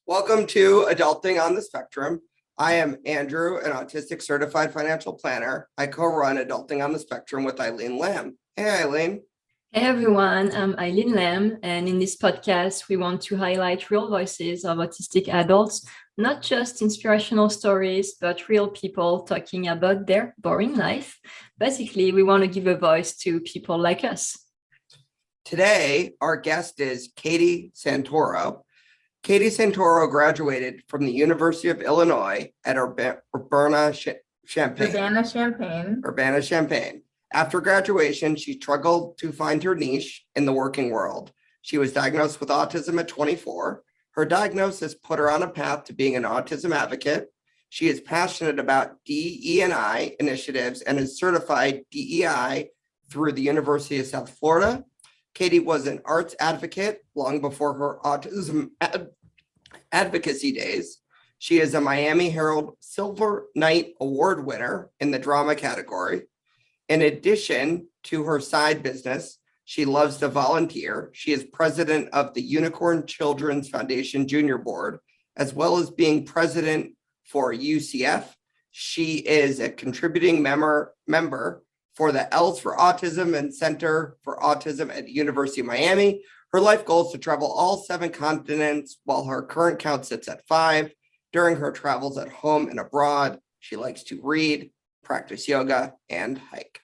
Welcome to Adulting on the Spectrum. I am Andrew, an autistic certified financial planner. I co-run Adulting on the Spectrum with Eileen Lamb. Hey, Eileen. Hey everyone, I'm Eileen Lamb, and in this podcast, we want to highlight real voices of autistic adults, not just inspirational stories, but real people talking about their boring life. Basically, we want to give a voice to people like us. Today, our guest is Katie Santoro. Katie Santoro graduated from the University of Illinois at Urbana-Champaign. After graduation, she struggled to find her niche in the working world. She was diagnosed with autism at 24. Her diagnosis put her on a path to being an autism advocate. She is passionate about DE&I initiatives and is certified DEI through the University of South Florida. Katie was an arts advocate long before her autism advocacy days. She is a Miami Herald Silver Knight Award winner in the drama category. In addition to her side business, she loves to volunteer. She is president of the Unicorn Children's Foundation Junior Board, as well as being president for UCF. She is a contributing member for the L's for Autism and Center for Autism at the University of Miami. Her life goal is to travel all 7 continents, while her current count sits at 5. During her travels at home and abroad, she likes to read, practice yoga, and hike.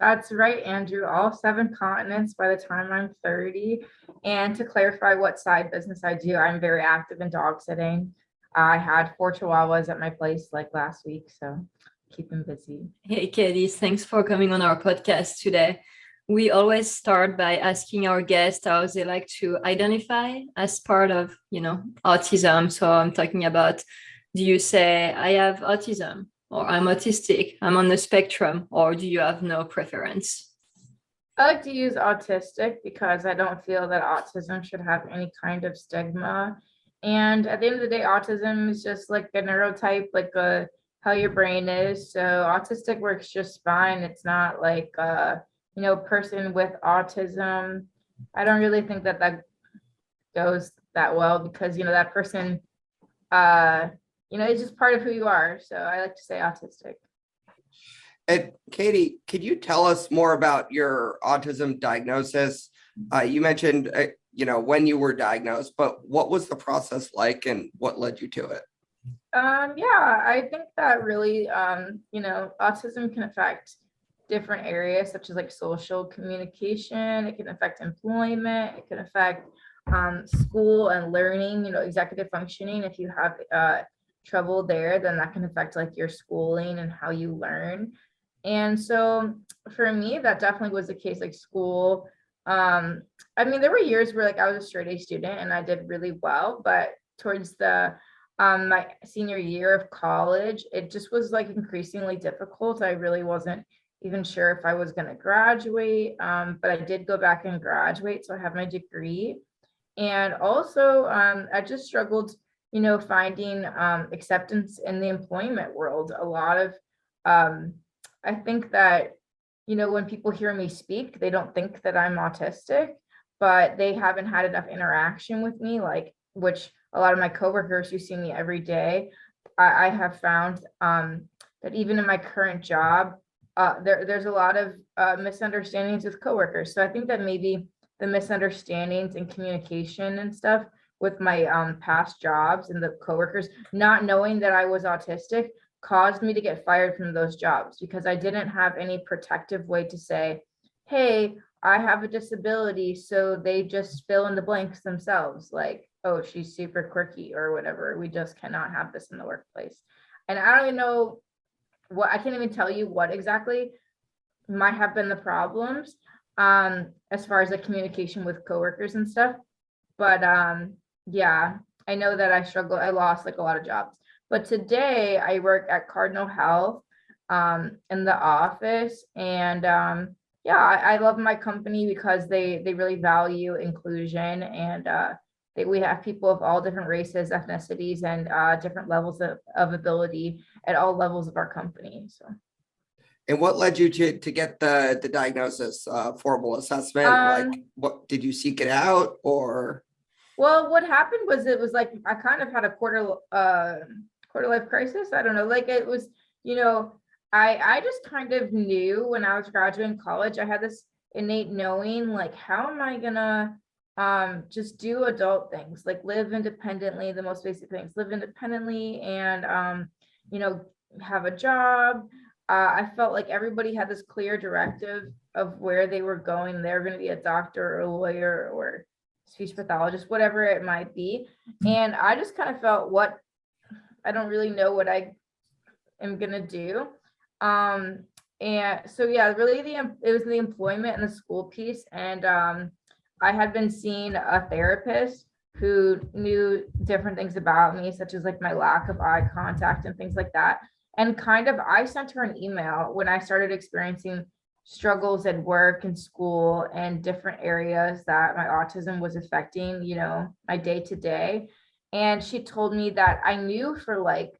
That's right, Andrew. All 7 continents by the time I'm 30. And to clarify what side business I do, I'm very active in dog sitting. I had 4 chihuahuas at my place like last week, so keep them busy. Hey, Katie, thanks for coming on our podcast today. We always start by asking our guests how they like to identify as part of, autism. So I'm talking about, do you say, I have autism, or I'm autistic, I'm on the spectrum, or do you have no preference? I like to use autistic because I don't feel that autism should have any kind of stigma. And at the end of the day, autism is just like a neurotype, like how your brain is. So autistic works just fine. It's not like person with autism. I don't really think that goes that well because that person it's just part of who you are. So I like to say autistic. And Katie, could you tell us more about your autism diagnosis? You mentioned when you were diagnosed, but what was the process like and what led you to it? I think that really autism can affect different areas such as like social communication. It can affect employment. It can affect school and learning, executive functioning. If you have trouble there, then that can affect like your schooling and how you learn. And so for me, that definitely was the case, like school. There were years where like I was a straight A student and I did really well, but towards the my senior year of college, it just was like increasingly difficult. I really wasn't even sure if I was going to graduate, but I did go back and graduate, so I have my degree. And also, I just struggled, finding acceptance in the employment world. A lot of, I think that, when people hear me speak, they don't think that I'm autistic, but they haven't had enough interaction with me, which a lot of my coworkers who see me every day, I have found that even in my current job, there's a lot of misunderstandings with coworkers. So I think that maybe the misunderstandings and communication and stuff with my past jobs and the coworkers, not knowing that I was autistic, caused me to get fired from those jobs because I didn't have any protective way to say, hey, I have a disability. So they just fill in the blanks themselves, like, oh, she's super quirky or whatever. We just cannot have this in the workplace. And I don't even know I can't even tell you what exactly might have been the problems as far as the communication with coworkers and stuff. But I know that I lost like a lot of jobs. But today I work at Cardinal Health in the office. And I love my company because they really value inclusion and we have people of all different races, ethnicities, and different levels of ability at all levels of our company. So. And what led you to get the diagnosis, formal assessment? What did you seek it out or? Well, what happened was it was like I kind of had a quarter life crisis. I don't know, like it was, you know, I just kind of knew when I was graduating college, I had this innate knowing, like, how am I gonna just do adult things, like live independently, the most basic things, live independently and you know, have a job. I felt like everybody had this clear directive of where they were going. They're going to be a doctor or a lawyer or speech pathologist, whatever it might be. And I just kind of felt I don't really know what I am going to do. And so, yeah, really it was the employment and the school piece. And I had been seeing a therapist who knew different things about me, such as like my lack of eye contact and things like that. And kind of, I sent her an email when I started experiencing struggles at work and school and different areas that my autism was affecting, you know, my day to day. And she told me that I knew for like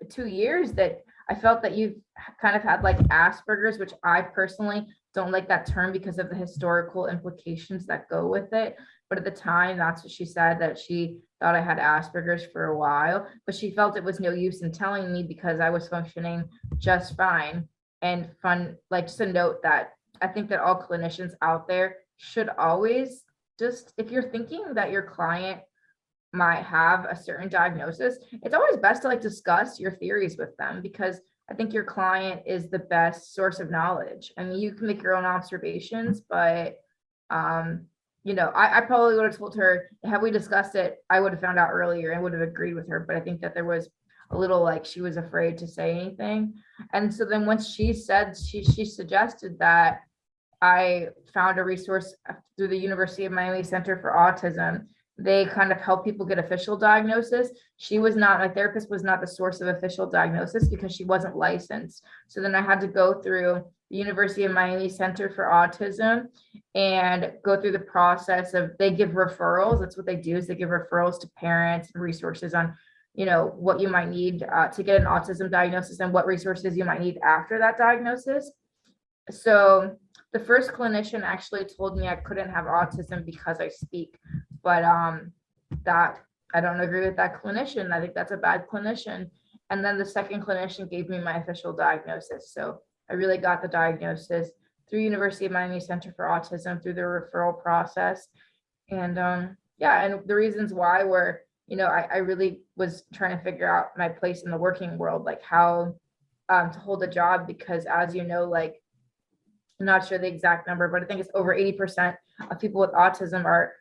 2 years that I felt that you've kind of had like Asperger's, which I personally don't like that term because of the historical implications that go with it. But at the time, that's what she said, that she thought I had Asperger's for a while, but she felt it was no use in telling me because I was functioning just fine. And fun, like, just a note that I think that all clinicians out there should always just, if you're thinking that your client might have a certain diagnosis, it's always best to like discuss your theories with them, because I think your client is the best source of knowledge. I mean, you can make your own observations, but you know, I probably would have told her, had we discussed it, I would have found out earlier and would have agreed with her. But I think that there was a little like she was afraid to say anything. And so then once she said, she suggested that I found a resource through the University of Miami Center for Autism. They kind of help people get official diagnosis. My therapist was not the source of official diagnosis because she wasn't licensed. So then I had to go through the University of Miami Center for Autism and go through the process of, they give referrals. That's what they do, is they give referrals to parents and resources on, you know, what you might need to get an autism diagnosis and what resources you might need after that diagnosis. So the first clinician actually told me I couldn't have autism because I speak, but that I don't agree with that clinician. I think that's a bad clinician. And then the second clinician gave me my official diagnosis. So I really got the diagnosis through University of Miami Center for Autism, through the referral process. And yeah, and the reasons why were, you know, I really was trying to figure out my place in the working world, like how to hold a job, because as you know, like, I'm not sure the exact number, but I think it's over 80% of people with autism are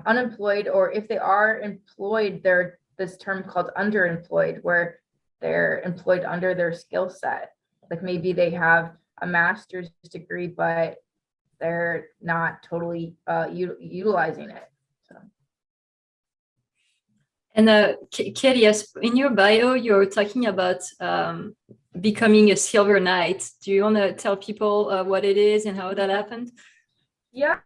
unemployed, or if they are employed, they're this term called underemployed, where they're employed under their skill set. Like maybe they have a master's degree, but they're not totally utilizing it. So. And Katie, in your bio, you're talking about becoming a Silver Knight. Do you want to tell people what it is and how that happened? Yeah.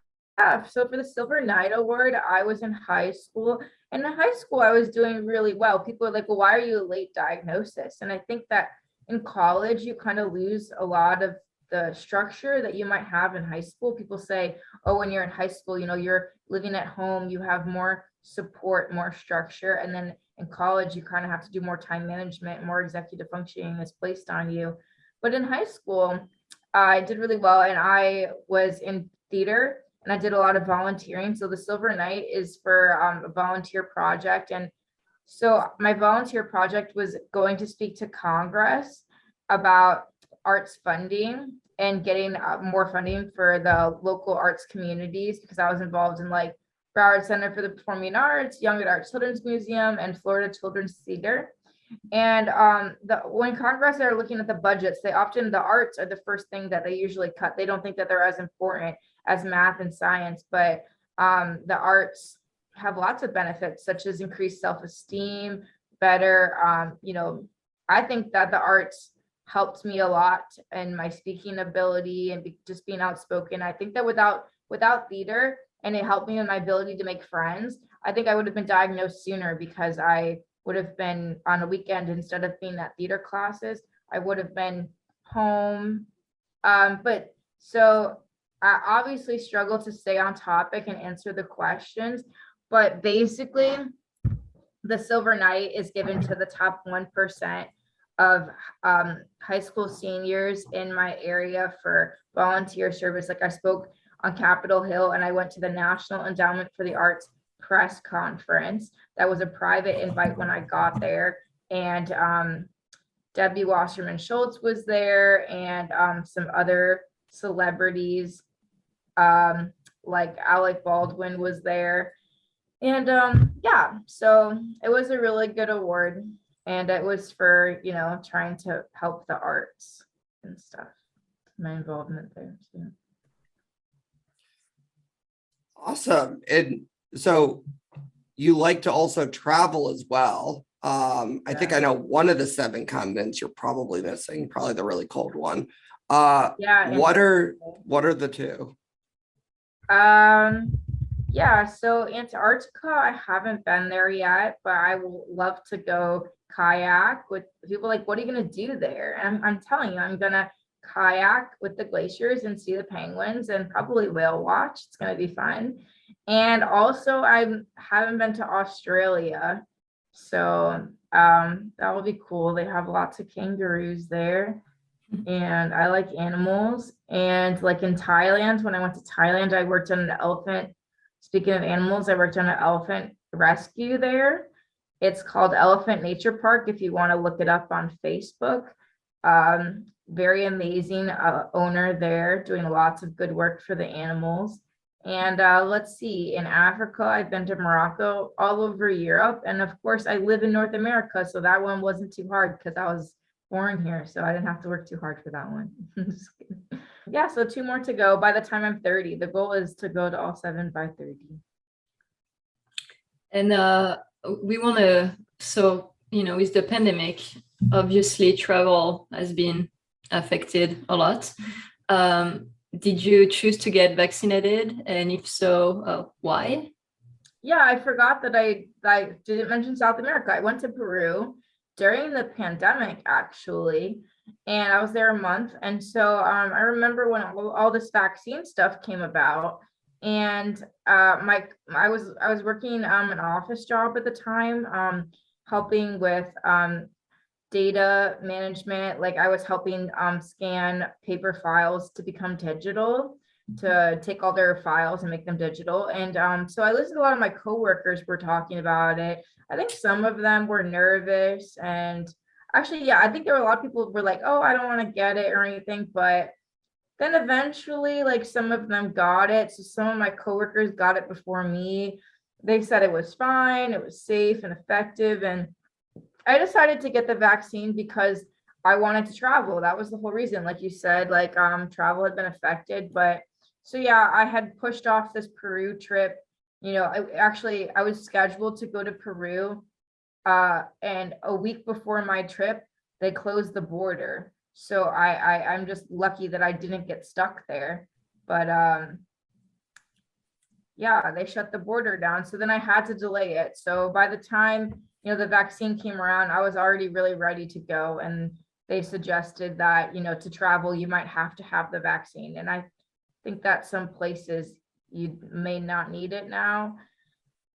So for the Silver Knight Award, I was in high school. And in high school, I was doing really well. People are like, well, why are you a late diagnosis? And I think that in college, you kind of lose a lot of the structure that you might have in high school. People say, oh, when you're in high school, you know, you're living at home, you have more support, more structure. And then in college, you kind of have to do more time management, more executive functioning is placed on you. But in high school, I did really well, and I was in theater and I did a lot of volunteering. So the Silver Knight is for a volunteer project. And so my volunteer project was going to speak to Congress about arts funding and getting more funding for the local arts communities, because I was involved in like Broward Center for the Performing Arts, Young Adult Children's Museum, and Florida Children's Theater. And when Congress are looking at the budgets, the arts are the first thing that they usually cut. They don't think that they're as important as math and science, but the arts have lots of benefits, such as increased self-esteem, better, you know, I think that the arts helped me a lot in my speaking ability and just being outspoken. I think that without theater, and it helped me in my ability to make friends, I think I would have been diagnosed sooner, because I would have been on a weekend instead of being at theater classes. I would have been home. But so I obviously struggle to stay on topic and answer the questions, But basically, the Silver Knight is given to the top 1% of high school seniors in my area for volunteer service. Like I spoke on Capitol Hill and I went to the National Endowment for the Arts press conference. That was a private invite when I got there. And Debbie Wasserman Schultz was there and some other celebrities like Alec Baldwin was there. And yeah, so it was a really good award. And it was for, trying to help the arts and stuff. My involvement there. So. Awesome. And so you like to also travel as well. I think I know one of the 7 continents you're probably missing, probably the really cold one. Yeah. What are the 2? Yeah, so Antarctica, I haven't been there yet, but I will love to go kayak with people. Like, what are you gonna do there? And I'm telling you, I'm gonna kayak with the glaciers and see the penguins and probably whale watch. It's gonna be fun. And also I haven't been to Australia. So that will be cool. They have lots of kangaroos there. And I like animals. And like in Thailand, when I went to Thailand, I worked on an elephant. Speaking of animals, I worked on an elephant rescue there. It's called Elephant Nature Park if you want to look it up on Facebook. Very amazing owner there, doing lots of good work for the animals. And let's see, in Africa, I've been to Morocco, all over Europe. And of course, I live in North America, so that one wasn't too hard because I was born here, so I didn't have to work too hard for that one. Yeah, so 2 more to go by the time I'm 30. The goal is to go to all 7 by 30. And we want to, with the pandemic, obviously travel has been affected a lot. Did you choose to get vaccinated? And if so, why? Yeah, I forgot that I didn't mention South America. I went to Peru during the pandemic, actually, and I was there a month. And so I remember when all this vaccine stuff came about, and I was working an office job at the time, helping with data management. Like I was helping scan paper files to become digital, to take all their files and make them digital. And so I listened to a lot of my coworkers were talking about it. I think some of them were nervous, and actually, yeah, I think there were a lot of people who were like, oh, I don't want to get it or anything. But then eventually, like some of them got it. So some of my coworkers got it before me. They said it was fine, it was safe and effective. And I decided to get the vaccine because I wanted to travel. That was the whole reason. Like you said, like travel had been affected. But so yeah, I had pushed off this Peru trip. I was scheduled to go to Peru, and a week before my trip, they closed the border. So I'm just lucky that I didn't get stuck there. But yeah, they shut the border down. So then I had to delay it. So by the time, the vaccine came around, I was already really ready to go. And they suggested that, to travel, you might have to have the vaccine. And I think that some places you may not need it now.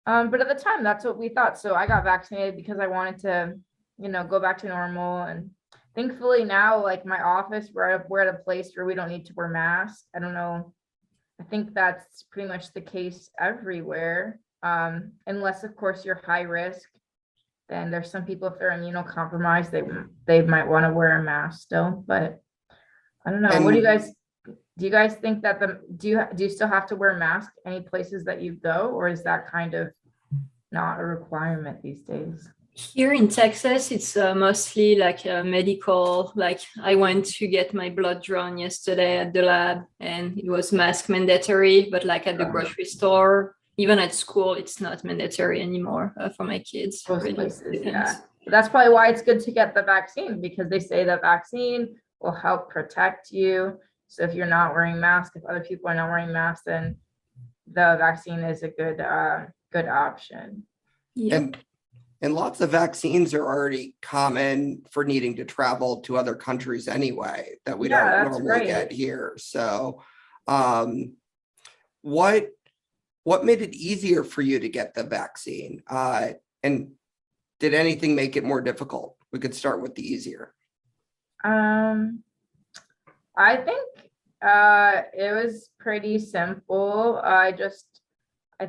But at the time, that's what we thought. So I got vaccinated because I wanted to, go back to normal. And thankfully now, like my office, we're at a place where we don't need to wear masks. I don't know. I think that's pretty much the case everywhere. Unless of course you're high risk. Then there's some people, if they're immunocompromised, they might want to wear a mask still. But I don't know. What do you guys think that do you still have to wear a mask any places that you go, or is that kind of not a requirement these days? Here in Texas, it's mostly like medical. Like I went to get my blood drawn yesterday at the lab, and it was mask mandatory. But like at the grocery store, even at school, it's not mandatory anymore for my kids. Most places, yeah. But that's probably why it's good to get the vaccine, because they say the vaccine will help protect you. So if you're not wearing masks, if other people are not wearing masks, then the vaccine is a good option. Yep. And lots of vaccines are already common for needing to travel to other countries anyway, that we don't normally get here. So what What made it easier for you to get the vaccine? And did anything make it more difficult? We could start with the easier. I think it was pretty simple. I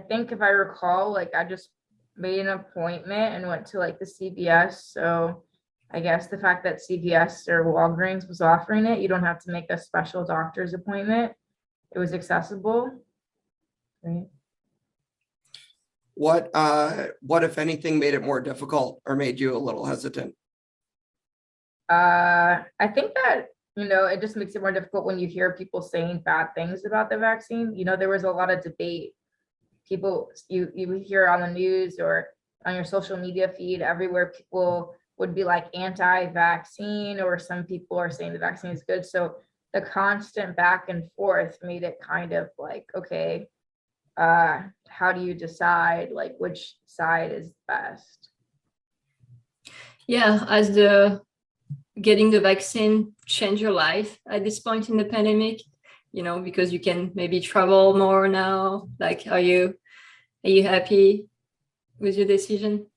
think if I recall, like I just made an appointment and went to like the CVS. So I guess the fact that CVS or Walgreens was offering it, you don't have to make a special doctor's appointment. It was accessible. Right. What if anything made it more difficult or made you a little hesitant? I think that, it just makes it more difficult when you hear people saying bad things about the vaccine. There was a lot of debate. People, you hear on the news or on your social media feed, everywhere people would be like anti-vaccine, or some people are saying the vaccine is good. So the constant back and forth made it kind of like, okay, how do you decide like which side is best? Yeah, getting the vaccine change your life at this point in the pandemic, because you can maybe travel more now? Like, are you happy with your decision?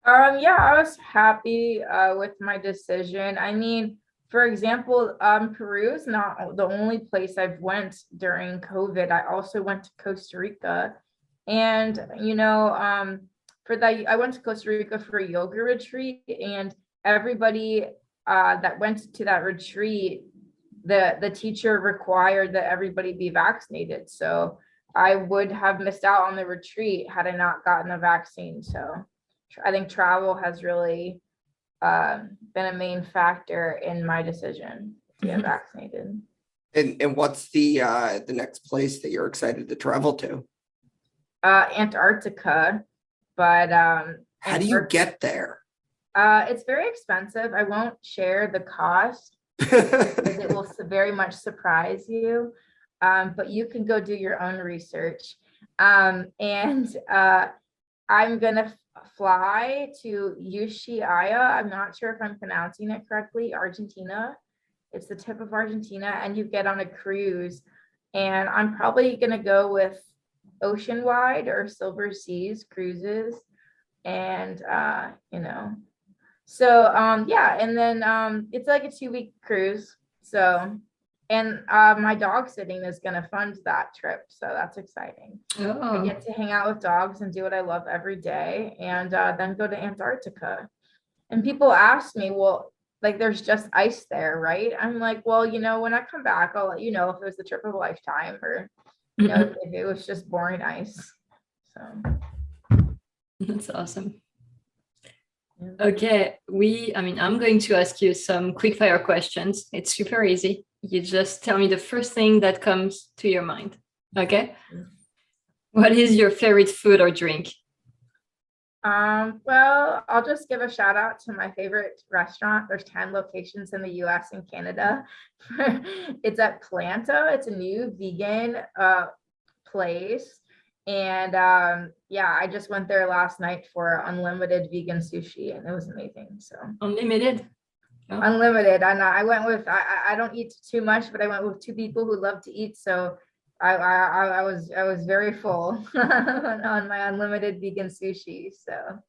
Yeah, I was happy with my decision. I mean, for example, Peru is not the only place I've went during COVID. I also went to Costa Rica, and for that, I went to Costa Rica for a yoga retreat, and everybody that went to that retreat, the teacher required that everybody be vaccinated. So I would have missed out on the retreat had I not gotten a vaccine. So I think travel has really been a main factor in my decision to get vaccinated. And what's the next place that you're excited to travel to? Antarctica, but how do you get there? It's very expensive. I won't share the cost because it will very much surprise you. But you can go do your own research. And I'm gonna fly to Ushuaia. I'm not sure if I'm pronouncing it correctly. Argentina. It's the tip of Argentina, and you get on a cruise. And I'm probably gonna go with Oceanwide or Silver Seas cruises, and So yeah, and then it's like a 2-week cruise. So, and my dog sitting is gonna fund that trip, so that's exciting. I get to hang out with dogs and do what I love every day, and then go to Antarctica. And people ask me, well, like there's just ice there, right? I'm like, well, when I come back, I'll let you know if it was the trip of a lifetime or if it was just boring ice. So that's awesome. Okay, I'm going to ask you some quick fire questions. It's super easy. You just tell me the first thing that comes to your mind. Okay. What is your favorite food or drink? Well, I'll just give a shout out to my favorite restaurant. There's 10 locations in the US and Canada. It's at Planta. It's a new vegan place. And yeah, I just went there last night for unlimited vegan sushi, and it was amazing. So unlimited. Oh. Unlimited. And I went with I don't eat too much, but I went with 2 people who love to eat. So I was very full on my unlimited vegan sushi. So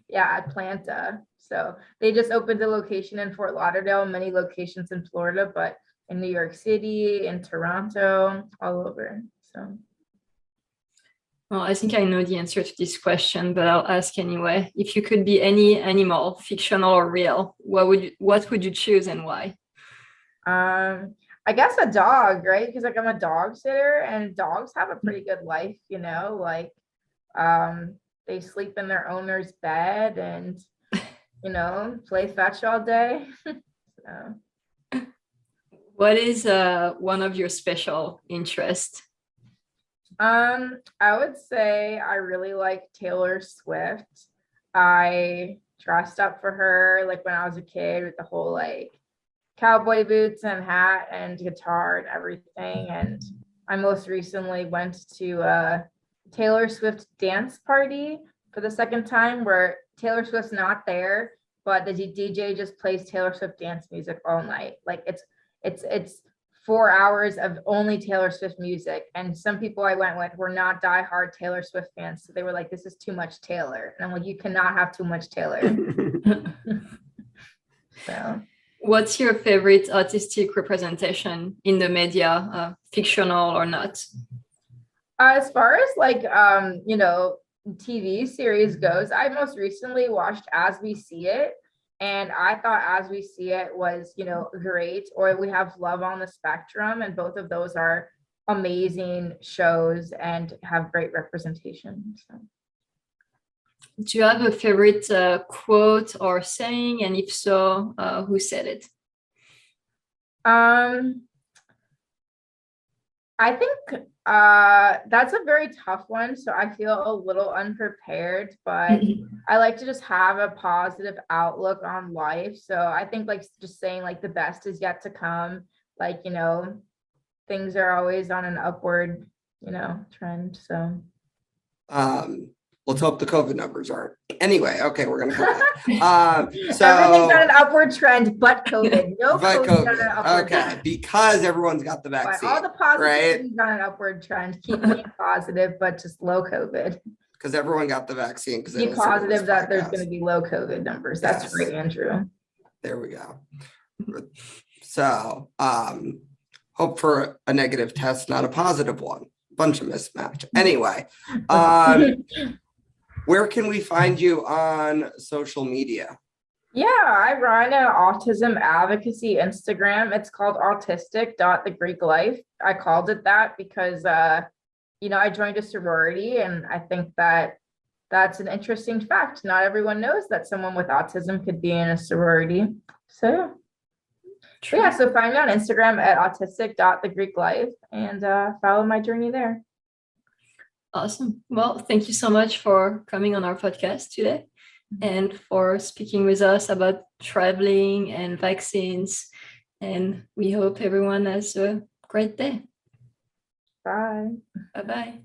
yeah, at Planta. So they just opened a location in Fort Lauderdale, many locations in Florida, but in New York City, in Toronto, all over. So well, I think I know the answer to this question, but I'll ask anyway. If you could be any animal, fictional or real, what would you choose and why? I guess a dog, right? Because like I'm a dog sitter, and dogs have a pretty good life, like they sleep in their owner's bed and play fetch all day. So. What is one of your special interests? I would say I really like Taylor Swift. I dressed up for her like when I was a kid with the whole like cowboy boots and hat and guitar and everything. And I most recently went to a Taylor Swift dance party for the second time, where Taylor Swift's not there, but the DJ just plays Taylor Swift dance music all night. Like it's 4 hours of only Taylor Swift music. And some people I went with were not diehard Taylor Swift fans. So they were like, this is too much Taylor. And I'm like, you cannot have too much Taylor. So What's your favorite autistic representation in the media, fictional or not? as far as like TV series goes, I most recently watched As We See It, and I thought As We See It was great. Or we have Love on the Spectrum, and both of those are amazing shows and have great representation. So. Do you have a favorite quote or saying, and if so, who said it? I think that's a very tough one, so I feel a little unprepared, but I like to just have a positive outlook on life. So I think like just saying like the best is yet to come, like things are always on an upward trend. So let's hope the COVID numbers aren't. Anyway, okay, we're gonna go so everything's on an upward trend, but COVID. No, but COVID's on an upward okay, trend. because everyone's got the But vaccine. all the positivities right? on an upward trend. Keep being positive, but just low COVID. Because everyone got the vaccine. Because Be positive that there's going to be low COVID numbers. That's Yes. right, Andrew. There we go. So hope for a negative test, not a positive one. Bunch of mismatch. Anyway, where can we find you on social media? Yeah, I run an autism advocacy Instagram. It's called autistic.thegreeklife. I called it that because I joined a sorority, and I think that that's an interesting fact. Not everyone knows that someone with autism could be in a sorority. So so find me on Instagram at autistic.thegreeklife and follow my journey there. Awesome. Well, thank you so much for coming on our podcast today and for speaking with us about traveling and vaccines. And we hope everyone has a great day. Bye. Bye-bye.